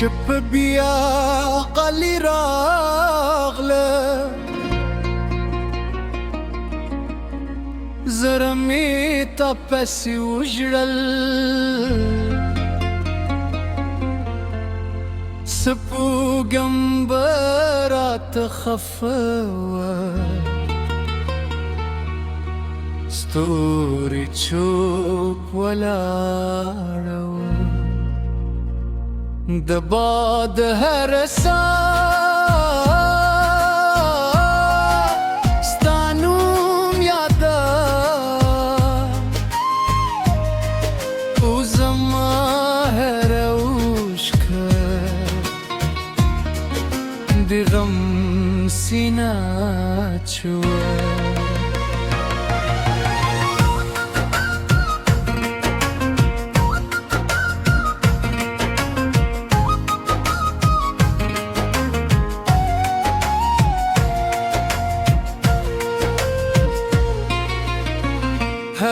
شپ بیا قلی راغله زرمی تا پسی وجړل سپوږم به راته خفه وه ستوري چوپ ولاړه وه د باد هر ساه ستا نوم یاده او زما هره اوښکه د غم سینه چوه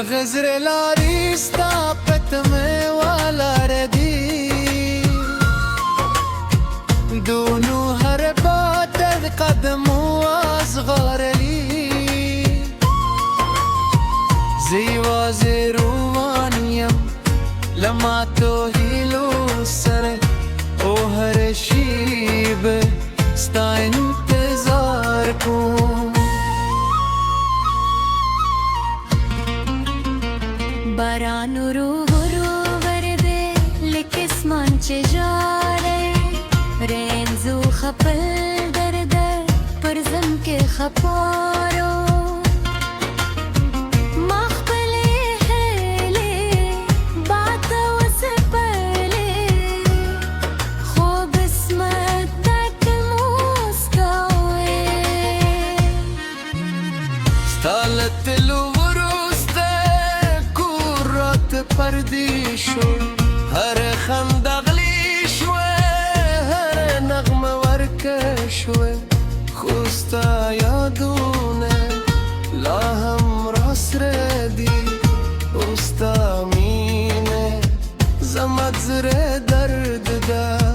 هغه زړه لارې ستا په تمه ولاړه دي دونو هر باد د قدمو ازغارلي زه یوازې روان یم له ماتو هیلو سره او هره شیبه ستا انتظار کوم باران ورو ورو ورده لکه اسمان چې ژاړي رینزو خپل درد پر زم کې خپارو ما خپلې هیلې باد وسپلې خوب اسمت تک موسکاوي ستا له تلو پردی شو هر خنده غلی شوه هر نغمه ورکه شوه خو ستا یادونه لا هم راسره دي او ستا مینه زما د زړه درد ده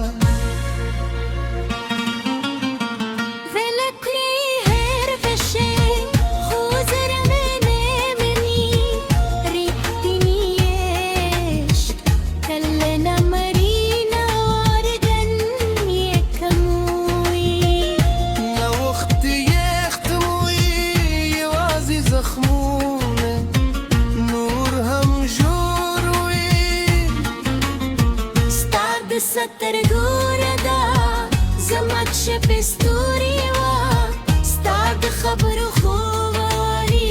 ستر ګوره دا زما شپ ستوري وا ستا د خبرو خواري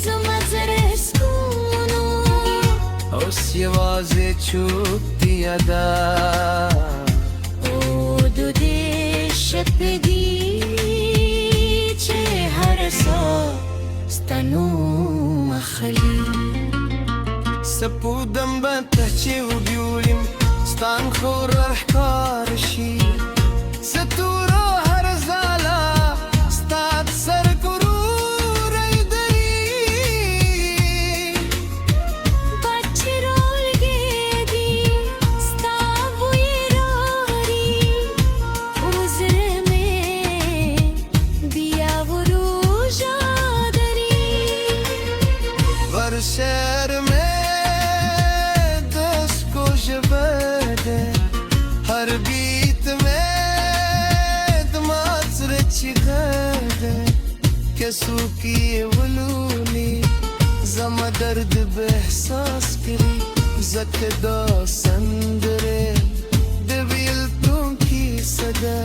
زما زړه سکونو اوس یوازې چوپتیا ده او د دې شپ دي چې هر ساه ستا نوم اخلي سپودم به ته چې وګورم ستان خور احکار شي ستورو هر زالا ستاد سر کرور ایدری بچی رولگی دی ستا بوی راری اوزر میں بیا ورو جادری ور شهر میں دس کو جبه هر بیت میں دماغ چیغه کسو کی ولولی زما درد به احساس کری زکه دا سندره دبیل تون کی صدا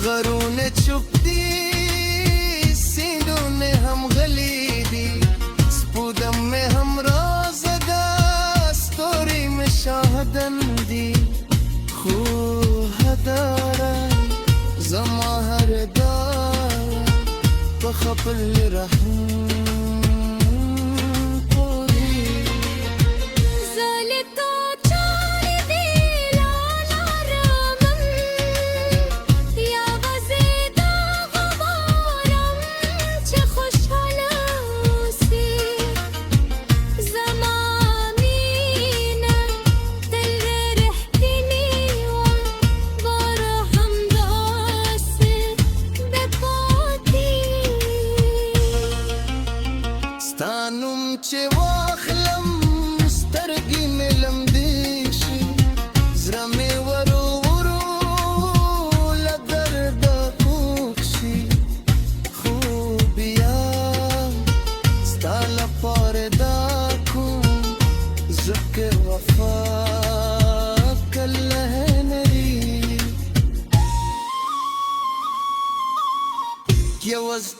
غرون چپ دی سینوں نے ہم غلی دی سپودم میں ہم راز دا ستوری میں شاهدن دی خو هدارا زما هر دارا بخپل رحم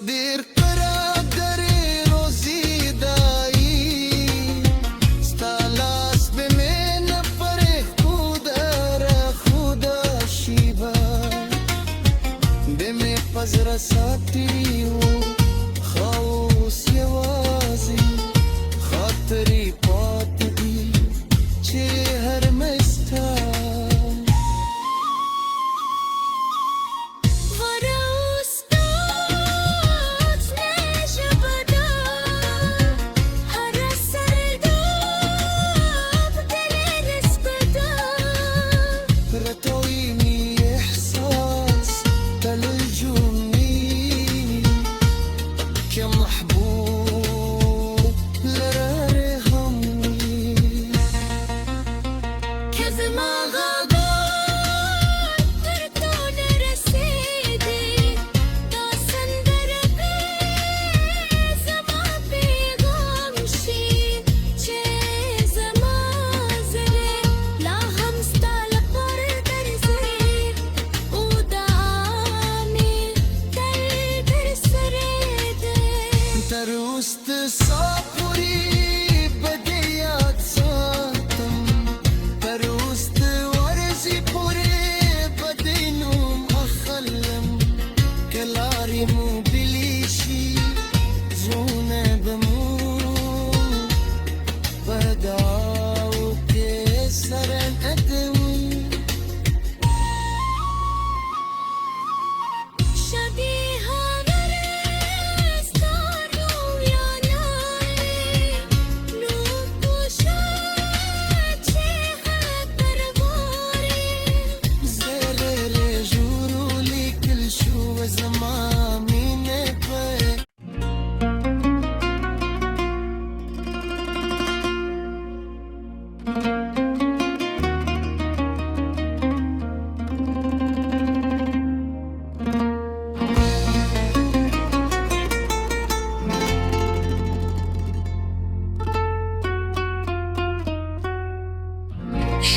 دیر برادری روزی دایی ستالاس به من پر خدا شیبا به می پزر ساتی و خاوس یوازی خاطری پات دی چه هر مستا تروست ساپوری بدیات ساتم تروست ورزی پوری بدینم اخلم کلاری مو بلیشی زونه بمو بداو که سرن ادم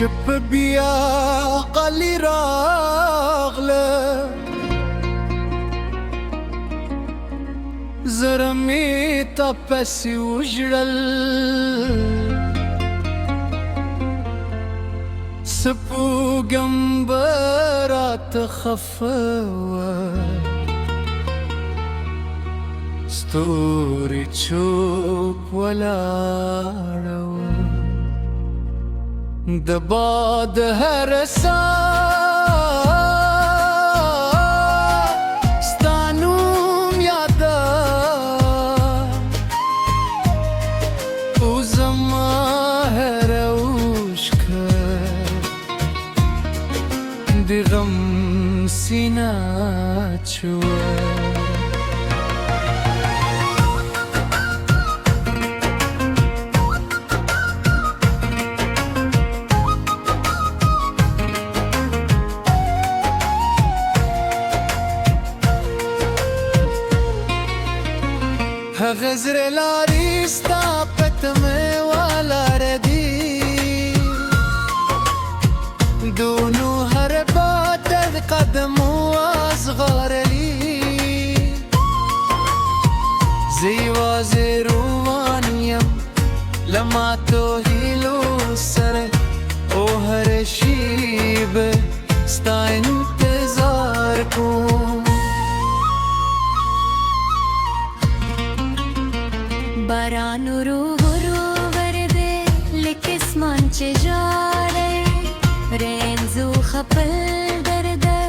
شب بیا قلی راغله زرمي طبسي وجرل سبو جنبرات خفوة ستوري تشوف ولا رو دباد هرسا ستانوم یادا وزما هروش کرد دی غم سینا چوه غزر لاريستا بتمي ولا ردي دونو هربات قدم واصغر لي زي وازروانيم لما توهيلو سر او هر شيب ستا انتظار كون Baranuru guru verde likisman chejare renzu khapal derde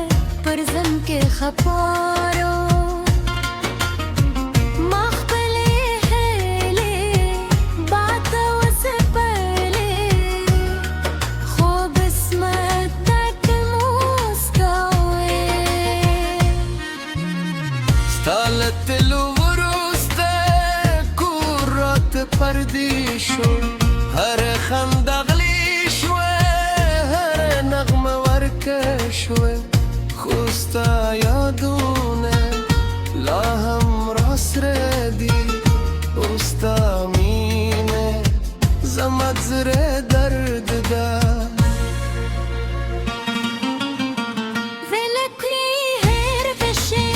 parzam ke khaparo makhbale hele baat waspale khob ismat tak muskawe stalet lu پردی شد هر خندقلی شوه هر نغمه ورکه شوه خوستا یادونه لا هم راست ردی اوستا مینه زمت زره درد ده ولکلی هر فشه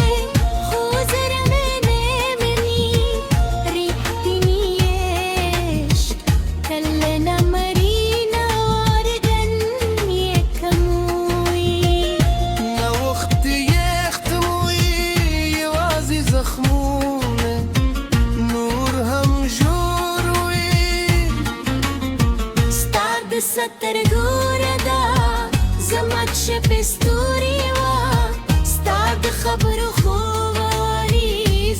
خوزر من ستر ګوره دا زما شپې ستوري وا ستا د خبرو خواري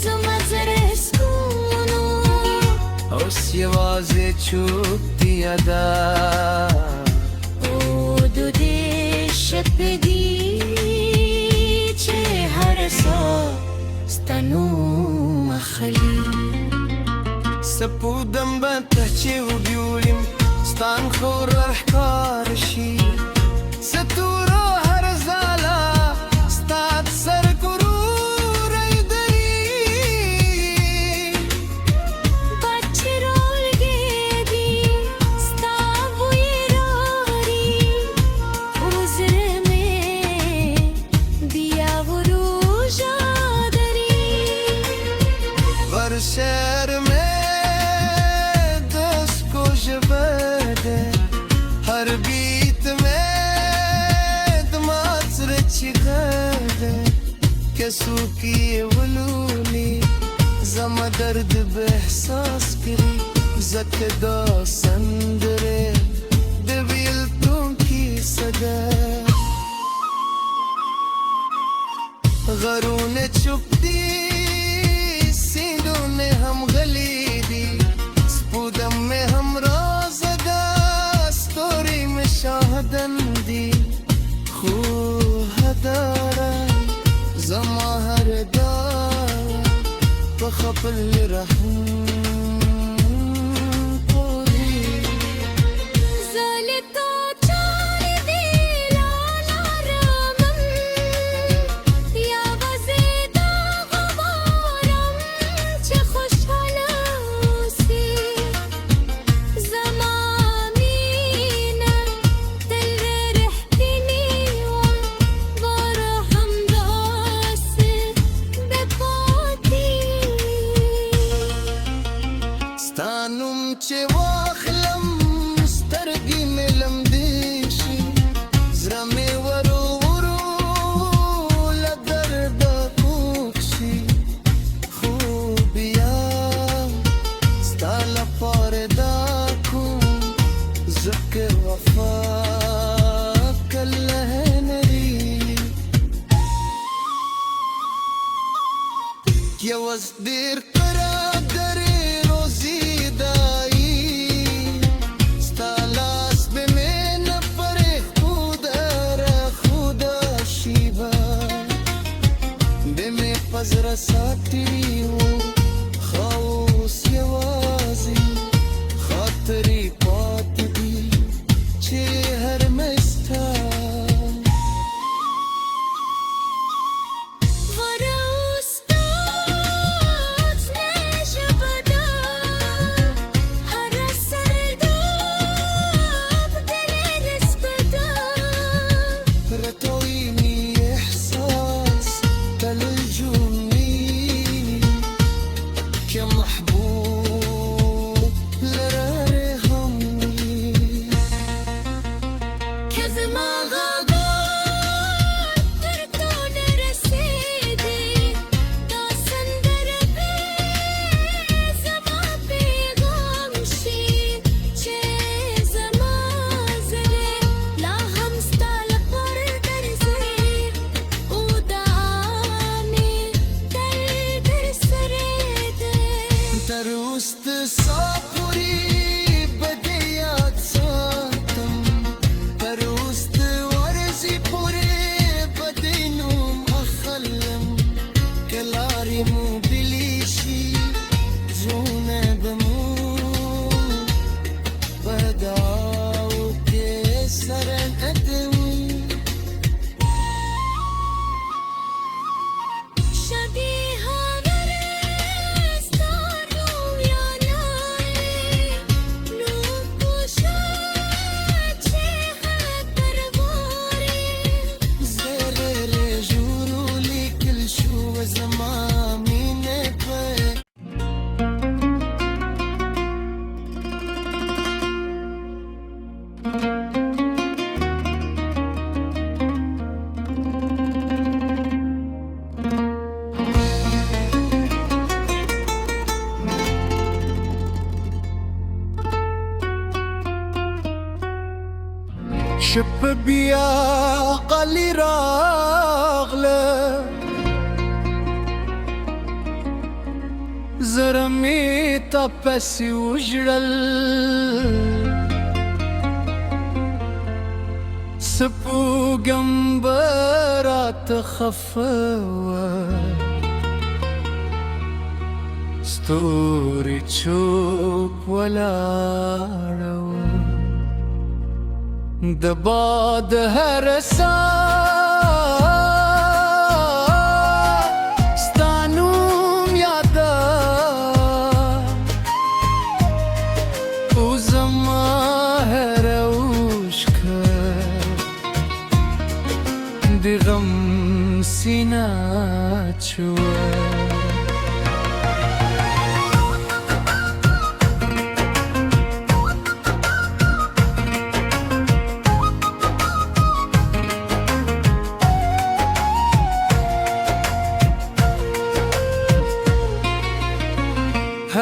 زما زړه سکونو اوس یوازې چوپتیا ده او د دې شپې دي چې هر څه ستا نوم اخلي سپودم به ته چې وګورم ستان خو راښکاره شي ستورو هر ځاله ستا د سر ګروری دري باد چې راولګېدي ستا بوی راوړي او زړه مې بیا وروژه دري ور شعر میں دس کو ژبه ده هر بیت میں دماغ چیغه ده که څوک یې ولولي زما درد به احساس کړي ځکه دا سندرې د بیلتون کیسه ده غرونه چوپ دي سیندونه هم غلی دي سپودم مې هم راز ده ستوري مې شاهدن دي خو هداره زما هر داره په خپل رحم پورې زه له تا چارې بېلارم یوازې دا غواړم چې خوشحاله اوسې زما مینه تل رښتینې وه باره همداسې بېپاتې ستا نوم چې واخلم سترګې مې لمدې شي زړه مې ورو ورو له درده کوږ شي خو بیا ستا لپاره دا کوم ځکه وفا کله نه وي یوازې ډېر قرادرې روزي دایي ستا لاس به مې نه پرېښوده راښوده شیبه به مې په زړه ساتلي وو ښه اوس یوازې خاطرې پاتې دي چې هر مې ستا رتويني إحساس تلجمني كمحبوب لراري همي كزما غابات ترتون رسيدي دا سندر زما پیغام شي چې زما زړه لا هم ستا لپاره درځي او دا مې تل درسره ده تر اوس د ساه پورې به دې یاد ساتم تر اوس د ورځې پورې به دې نوم اخلم که لارې مو بېلې شي زړونه به مو په دعاو کې سره ندم شبیه ورستانو یا نه شپ بیا قلی راغله زرمی تا پسی وجړل سپوږم به راته خفه وه ستوري چوپ ولاړه وه د باد هر ساه ستا نوم یاده او زما هره اوښکه د غم سینه چوه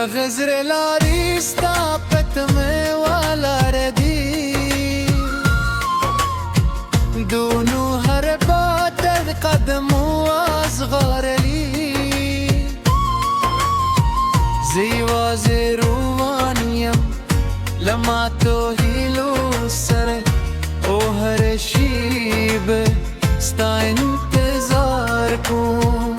هغه زړه لارې ستا په تمه ولاړه دي دونو هر باد د قدمو ازغارلي زه یوازې روان یم له ماتو هیلو سره او هر شیبه ستا انتظار کوم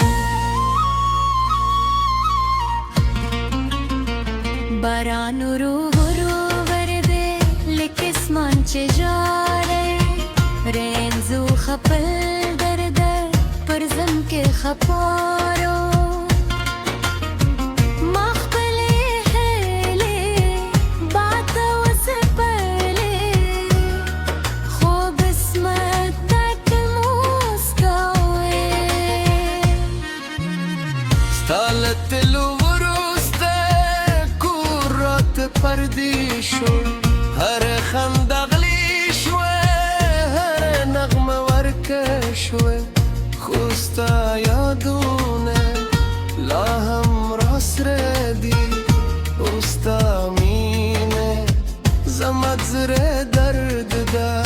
باران ورو ورو ورده لکسمان چه جاره رنزو خپل درده پرزم که خپارو مخبله حیله باتا و سپله خوب اسمت تک موسکاوه ستالتلو پردی شو هر خنده غلی شوه هر نغمه ورکه شوه خوستا یادونه لا هم راسره دی اوستا مینه زمت زره درد ده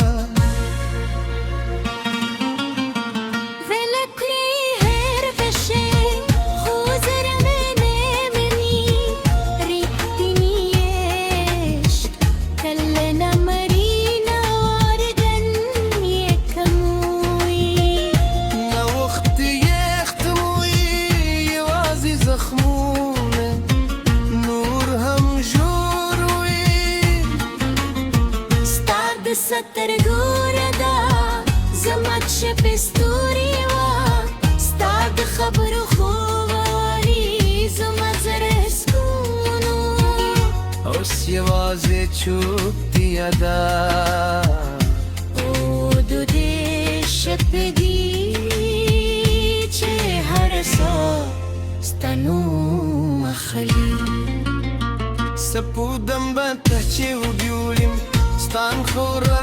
ستر ګوره دا زما شپ ستوري وا ستا د خبرو خواري زما زړه سکونو اوس یوازې چوپتیا ده او د دې شپ دي چې هر ساه ستا نوم اخلي سپودم به ته چې وګورم ستان خورا